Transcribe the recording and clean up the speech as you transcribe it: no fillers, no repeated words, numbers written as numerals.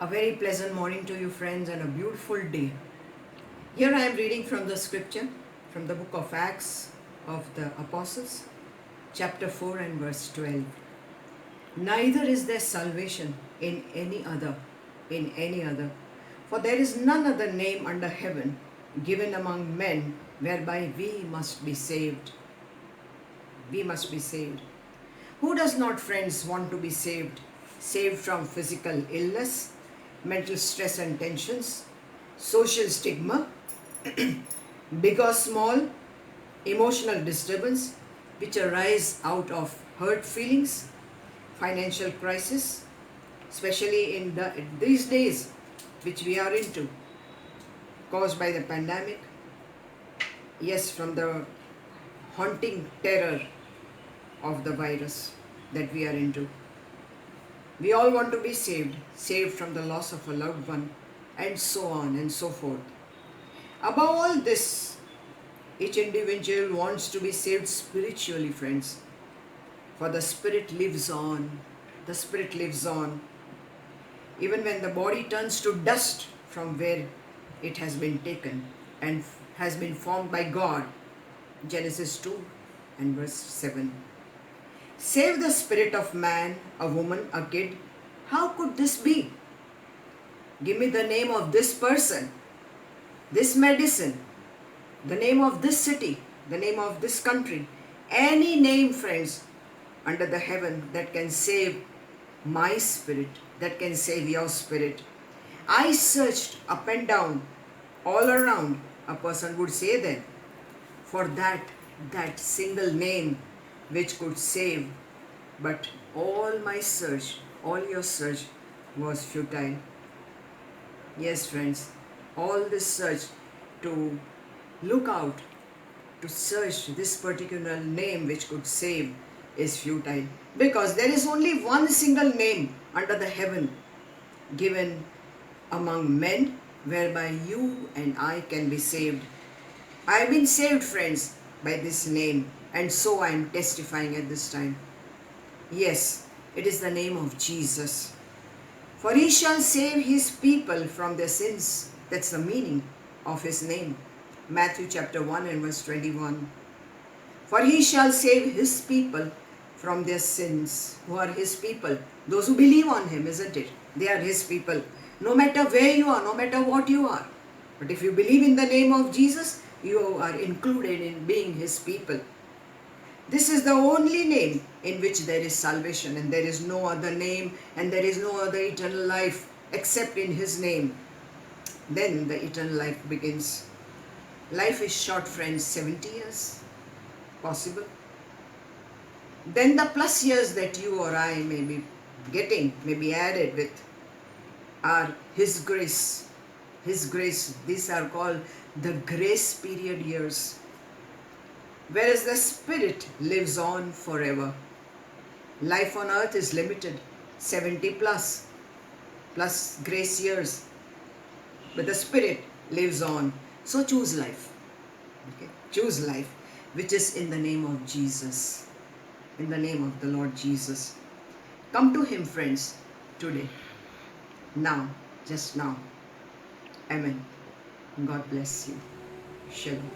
A very pleasant morning to you, friends, and a beautiful day. Here I am reading from the scripture, from the book of Acts of the Apostles, chapter 4 and verse 12. Neither is there salvation in any other, for there is none other name under heaven given among men whereby we must be saved. We must be saved. Who does not, friends, want to be saved? Saved from physical illness, mental stress and tensions, social stigma, big or small, emotional disturbance which arise out of hurt feelings, financial crisis, especially in these days which we are into, caused by the pandemic. Yes, from the haunting terror of the virus that we are into. We all want to be saved from the loss of a loved one, and so on and so forth. Above all this, each individual wants to be saved spiritually, friends. For the spirit lives on. The spirit lives on. Even when the body turns to dust from where it has been taken and has been formed by God. Genesis 2 and verse 7. Save the spirit of man, a woman, a kid. How could this be? Give me the name of this person, this medicine, the name of this city, the name of this country. Any name, friends, under the heaven that can save my spirit, that can save your spirit. I searched up and down, all around, a person would say then, for that single name which could save, but all my search, all your search was futile. Yes, friends, all this search to look out, to search this particular name which could save is futile, because there is only one single name under the heaven given among men whereby you and I can be saved. I have been saved, friends, by this name, and so I am testifying at this time. Yes, it is the name of Jesus. For he shall save his people from their sins. That's the meaning of his name. Matthew chapter 1 and verse 21. For he shall save his people from their sins. Who are his people? Those who believe on him, isn't it? They are his people. No matter where you are, no matter what you are. But if you believe in the name of Jesus, you are included in being his people. This is the only name in which there is salvation, and there is no other name, and there is no other eternal life except in his name. Then the eternal life begins. Life is short, friends, 70 years, possible. Then the plus years that you or I may be getting, may be added with, are his grace. His grace, these are called the grace period years. Whereas the spirit lives on forever. Life on earth is limited, 70 plus grace years. But the spirit lives on. So choose life. Okay? Choose life, which is in the name of Jesus. In the name of the Lord Jesus. Come to him, friends, today. Now, just now. Amen. God bless you. Shalom.